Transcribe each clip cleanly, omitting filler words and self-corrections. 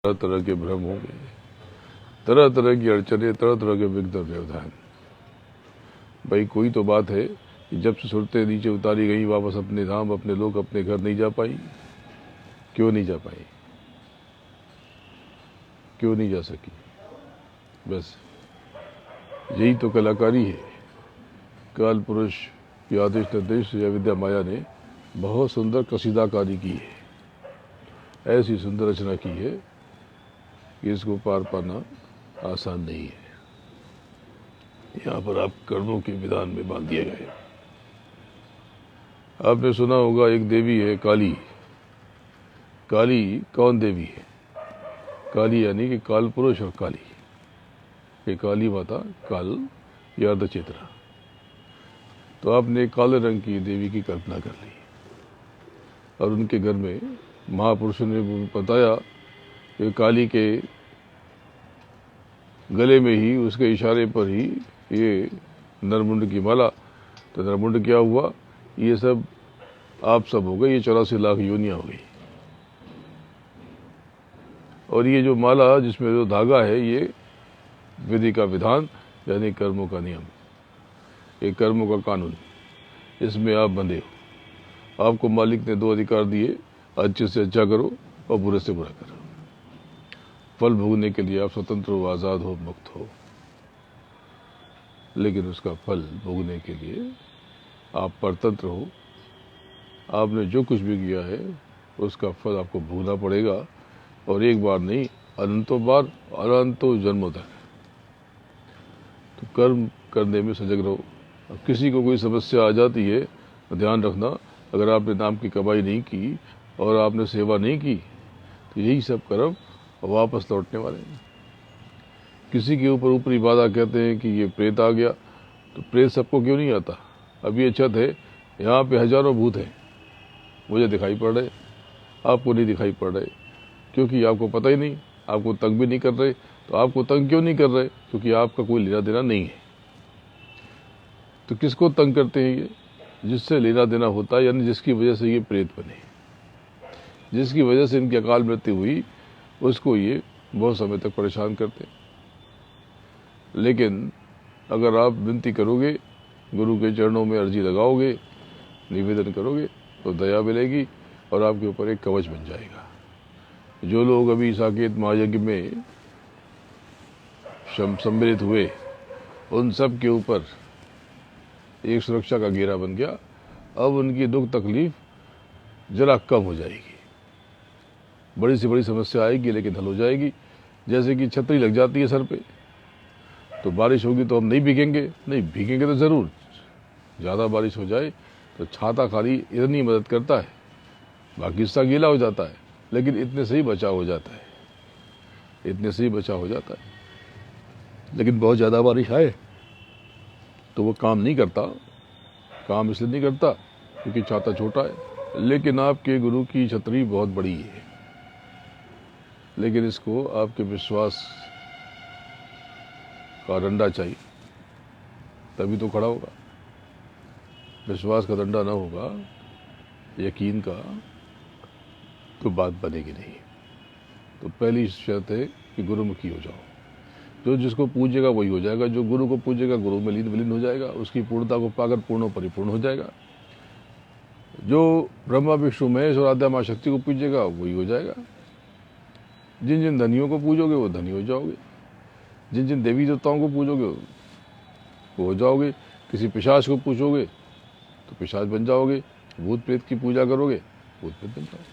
तरह तरह के भ्रम होंगे, तरह तरह की अड़चने, तरह तरह के विघ्न और व्यवधान। भाई कोई तो बात है कि जब से सूरतें नीचे उतारी गई, वापस अपने धाम, अपने लोग, अपने घर नहीं जा पाई। क्यों नहीं जा पाई? क्यों नहीं जा सकी? बस यही तो कलाकारी है। काल पुरुष की आदेश निर्देश या विद्या माया ने बहुत सुंदर कसीदाकारी की है, ऐसी सुंदर रचना की है कि इसको पार पाना आसान नहीं है। यहाँ पर आप कर्मों के विधान में बांध दिए गए। आपने सुना होगा एक देवी है काली। काली कौन देवी है? काली यानी कि काल पुरुष और काली। ये काली माता काल या अर्धचेतना। तो आपने काले रंग की देवी की कल्पना कर ली और उनके घर में महापुरुषों ने बताया कि काली के गले में ही, उसके इशारे पर ही ये नरमुंड की माला। तो नरमुंड क्या हुआ? ये सब आप सब हो गए, ये 84 लाख योनियां हो गई। और ये जो माला, जिसमें जो धागा है, ये विधि का विधान यानी कर्मों का नियम, ये कर्मों का कानून। इसमें आप बंधे हो। आपको मालिक ने 2 अधिकार दिए, अच्छे से अच्छा करो और बुरे से बुरा करो। फल भोगने के लिए आप स्वतंत्र हो, आज़ाद हो, मुक्त हो, लेकिन उसका फल भोगने के लिए आप परतंत्र हो। आपने जो कुछ भी किया है उसका फल आपको भोगना पड़ेगा, और एक बार नहीं, अनंतों बार, अनंतों जन्मों तक। तो कर्म करने में सजग रहो। अब किसी को कोई समस्या आ जाती है तो ध्यान रखना, अगर आपने नाम की कमाई नहीं की और आपने सेवा नहीं की तो यही सब कर्म वापस लौटने वाले हैं। किसी के ऊपर ऊपरी बाधा कहते हैं कि ये प्रेत आ गया, तो प्रेत सबको क्यों नहीं आता? अब ये छत है, यहाँ पे हजारों भूत हैं, मुझे दिखाई पड़ रहे, आपको नहीं दिखाई पड़ रहे, क्योंकि आपको पता ही नहीं, आपको तंग भी नहीं कर रहे। तो आपको तंग क्यों नहीं कर रहे? क्योंकि आपका कोई लेना देना नहीं है। तो किसको तंग करते हैं? ये जिससे लेना देना होता है, यानी जिसकी वजह से ये प्रेत बने, जिसकी वजह से इनकी अकाल मृत्यु हुई, उसको ये बहुत समय तक परेशान करते। लेकिन अगर आप विनती करोगे, गुरु के चरणों में अर्जी लगाओगे, निवेदन करोगे, तो दया मिलेगी और आपके ऊपर एक कवच बन जाएगा। जो लोग अभी साकेत महायज्ञ में सम्मिलित हुए, उन सब के ऊपर एक सुरक्षा का घेरा बन गया। अब उनकी दुख तकलीफ जरा कम हो जाएगी। बड़ी से बड़ी समस्या आएगी लेकिन हल हो जाएगी। जैसे कि छतरी लग जाती है सर पे, तो बारिश होगी तो हम नहीं भीगेंगे, नहीं भीगेंगे तो ज़रूर। ज़्यादा बारिश हो जाए तो छाता खाली इतनी मदद करता है, बाकी हिस्सा गीला हो जाता है, लेकिन इतने से ही बचाव हो जाता है, इतने से ही बचाव हो जाता है। लेकिन बहुत ज़्यादा बारिश आए तो वो काम नहीं करता। काम इसलिए नहीं करता क्योंकि छाता छोटा है। लेकिन आपके गुरु की छतरी बहुत बड़ी है, लेकिन इसको आपके विश्वास का डंडा चाहिए, तभी तो खड़ा होगा। विश्वास का डंडा ना होगा, यकीन का, तो बात बनेगी नहीं। तो पहली शर्त है कि गुरुमुखी हो जाओ। जो जिसको पूजेगा वही हो जाएगा। जो गुरु को पूजेगा गुरु में लीन विलीन हो जाएगा, उसकी पूर्णता को पाकर पूर्ण परिपूर्ण हो जाएगा। जो ब्रह्मा विष्णु महेश और आद्या माँ शक्ति को पूजेगा वही हो जाएगा। जिन जिन धनियों को पूजोगे वो धनी हो जाओगे, जिन जिन देवी देवताओं को पूजोगे वो हो जाओगे। किसी पिशाच को पूछोगे तो पिशाच बन जाओगे, भूत प्रेत की पूजा करोगे भूत प्रेत बन जाओगे।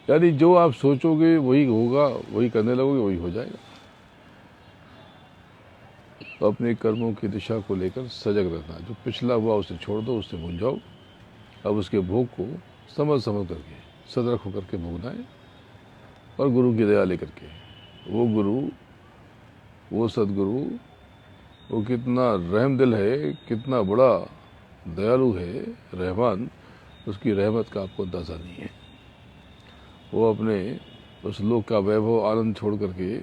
यानी जो आप सोचोगे वही होगा, वही करने लगोगे वही हो जाएगा। तो अपने कर्मों की दिशा को लेकर सजग रहना। जो पिछला हुआ उसे छोड़ दो, उससे भूल जाओ। अब उसके भोग को समझ समझ करके, सतर्क होकर के भोगना है, और गुरु की दया लेकर के। वो गुरु, वो सदगुरु, वो कितना रहमदिल है, कितना बड़ा दयालु है, रहमान, उसकी रहमत का आपको अंदाज़ा नहीं है। वो अपने उस लोक का वैभव आनंद छोड़ करके,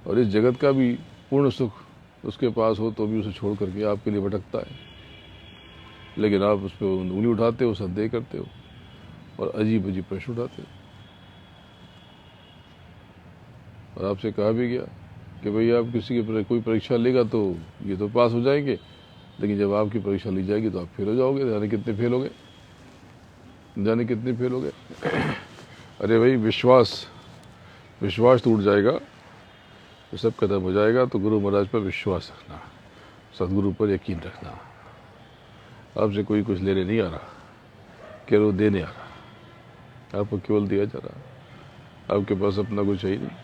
और इस जगत का भी पूर्ण सुख उसके पास हो तो भी उसे छोड़ करके आपके लिए भटकता है। लेकिन आप उस पर उंगली उठाते हो, संदेह करते हो और अजीब अजीब प्रश्न उठाते हो। और आपसे कहा भी गया कि भाई आप किसी की कोई परीक्षा लेगा तो ये तो पास हो जाएंगे, लेकिन जब आपकी परीक्षा ली जाएगी तो आप फेल हो जाओगे। जाने कितने फेल हो गए, जाने कितने फेल हो गए। अरे भाई विश्वास टूट जाएगा तो सब खत्म हो जाएगा। तो गुरु महाराज पर विश्वास रखना, सदगुरु पर यकीन रखना। आपसे कोई कुछ लेने नहीं आ रहा, केवल देने आ रहा, आपको केवल दिया जा रहा। आपके पास अपना कुछ है ही नहीं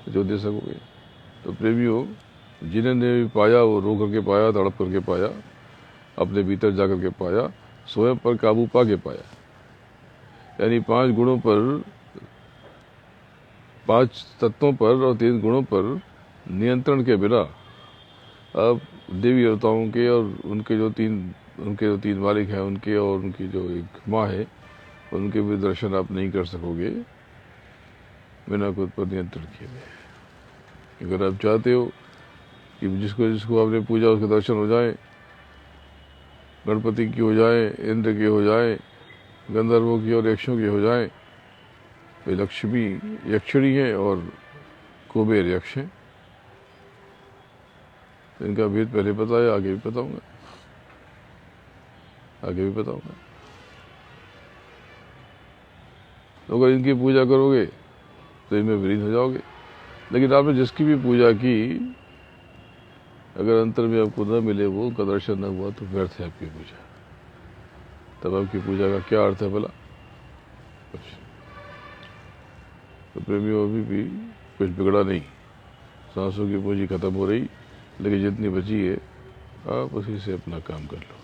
जो दे सकोगे। तो प्रेमियों, जिन्होंने भी पाया वो रो करके पाया, तड़प करके पाया, अपने भीतर जा करके पाया, स्वयं पर काबू पा के पाया। यानी 5 गुणों पर, 5 तत्वों पर और 3 गुणों पर नियंत्रण के बिना अब देवी देवताओं के और उनके जो 3 मालिक हैं उनके, और उनकी जो एक माँ है उनके भी दर्शन आप नहीं कर सकोगे बिना खुद पर नियंत्रण किए हुए। अगर आप चाहते हो कि जिसको आपने पूजा उसके दर्शन हो जाए, गणपति की हो जाए, इंद्र की हो जाए, गंधर्वों की और यक्षों की हो जाए, वे लक्ष्मी यक्षिणी है और कुबेर यक्ष हैं। इनका भेद पहले पता है, आगे भी बताऊंगा, तो अगर इनकी पूजा करोगे तो इनमें विलीन हो जाओगे। लेकिन आपने जिसकी भी पूजा की, अगर अंतर में आपको न मिले, वो उनका दर्शन न हुआ, तो व्यर्थ है आपकी पूजा। तब आपकी पूजा का क्या अर्थ है भला? कुछ। तो प्रेमियों, अभी भी कुछ बिगड़ा नहीं। सांसों की पूंजी खत्म हो रही, लेकिन जितनी बची है आप उसी से अपना काम कर लो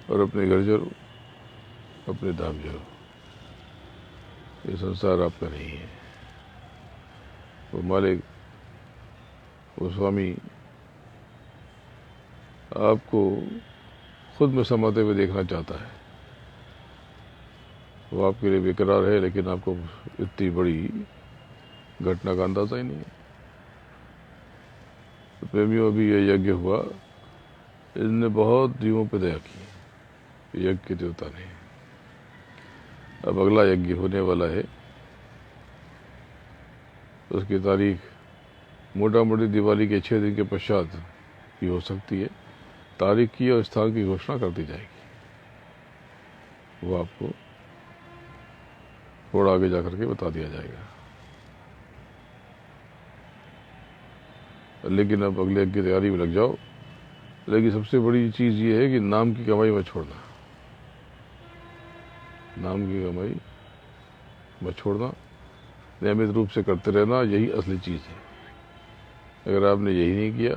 और अपने घर चलो, अपने धाम चलो। ये संसार आपका नहीं है। वो मालिक, वो स्वामी आपको खुद में समाते हुए देखना चाहता है। वो आपके लिए बेकरार है, लेकिन आपको इतनी बड़ी घटना का अंदाजा ही नहीं है। तो प्रेमियों, अभी ये यज्ञ हुआ, इनने बहुत जीवों पे दया की, यज्ञ के देवता ने। अब अगला यज्ञ होने वाला है, उसकी तारीख मोटा मोटी दिवाली के 6 दिन के पश्चात की हो सकती है। तारीख की और स्थान की घोषणा कर दी जाएगी, वो आपको थोड़ा आगे जाकर के बता दिया जाएगा। लेकिन अब अगले यज्ञ की तैयारी में लग जाओ। लेकिन सबसे बड़ी चीज़ ये है कि नाम की कमाई मत छोड़ना, नाम की कमाई मत छोड़ना, नियमित रूप से करते रहना, यही असली चीज़ है। अगर आपने यही नहीं किया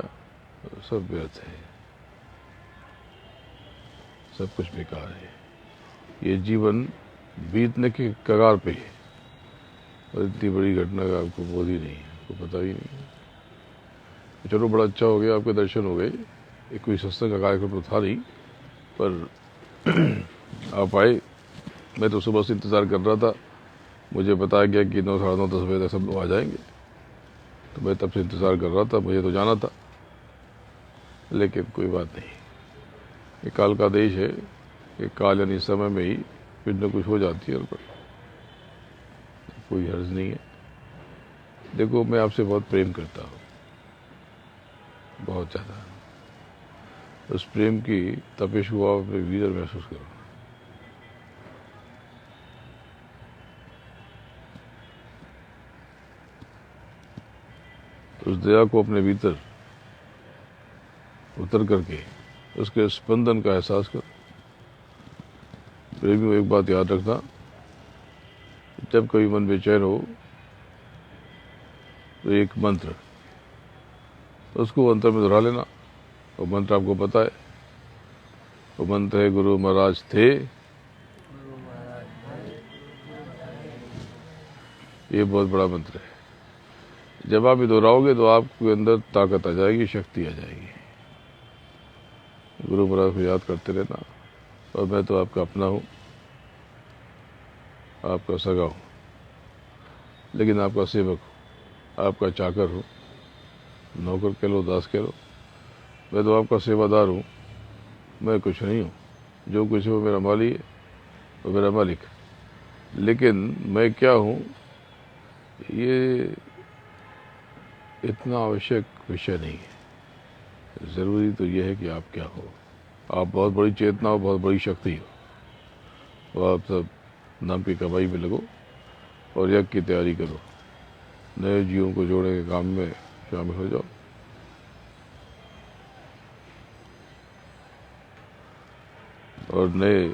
तो सब व्यर्थ है, सब कुछ बेकार है। ये जीवन बीतने के कगार पे है और इतनी बड़ी घटना का आपको बोध ही नहीं है, आपको पता ही नहीं है। चलो, बड़ा अच्छा हो गया, आपके दर्शन हो गए। एक कोई सत्संग का कार्यक्रम तो था नहीं, पर आप आए। मैं तो सुबह से इंतज़ार कर रहा था, मुझे बताया गया कि 9, साढ़े 9, 10 बजे तक सब लोग आ जाएंगे, तो मैं तब से इंतज़ार कर रहा था। मुझे तो जाना था, लेकिन कोई बात नहीं, ये काल का देश है। कि काल यानी समय में ही कुछ न कुछ हो जाती है, और कोई हर्ज नहीं है। देखो, मैं आपसे बहुत प्रेम करता हूँ, बहुत ज़्यादा। उस प्रेम की तपिश को आप अपने भीतर महसूस करो। उस दया को अपने भीतर उतर करके उसके स्पंदन का एहसास करो। प्रेमियों, एक बात याद रखना, जब कभी मन बेचैन हो तो एक मंत्र, उसको अंतर में दोहरा लेना। वो मंत्र आपको पता है, वो मंत्र है गुरु महाराज थे। ये बहुत बड़ा मंत्र है। जब आप ये दोहराओगे तो आपके अंदर ताकत आ जाएगी, शक्ति आ जाएगी। गुरु महाराज को याद करते रहना। और मैं तो आपका अपना हूँ, आपका सगा हूँ, लेकिन आपका सेवक हूँ, आपका चाकर हूँ, नौकर कह लो, दास कह लो। मैं तो आपका सेवादार हूँ, मैं कुछ नहीं हूँ। जो कुछ है वो मेरा माली है, वो मेरा मालिक। लेकिन मैं क्या हूँ, ये इतना आवश्यक विषय नहीं है। ज़रूरी तो यह है कि आप क्या हो। आप बहुत बड़ी चेतना हो, बहुत बड़ी शक्ति हो, और आप सब नाम की कमाई में लगो और यज्ञ की तैयारी करो। नए जीवों को जोड़ने के काम में शामिल हो जाओ। और नए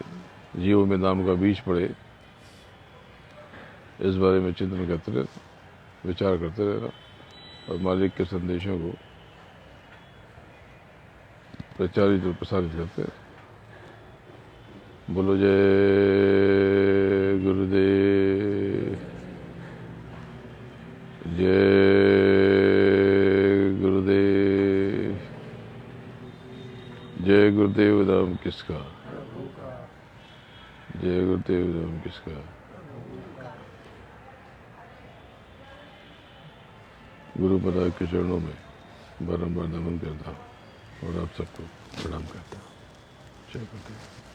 जीवों में नाम का बीज पड़े, इस बारे में चिंतन करते रहना, विचार करते रहना और मालिक के संदेशों को प्रचारित और प्रसारित करते हैं। बोलो जय गुरुदेव, जय गुरुदेव, जय गुरुदेव नाम किसका, जय गुरुदेव नाम किसका। गुरु पदाक के चरणों में बारंबार नमन करता हूँ और आप सबको प्रणाम करता हूँ। जय गुरुदेव।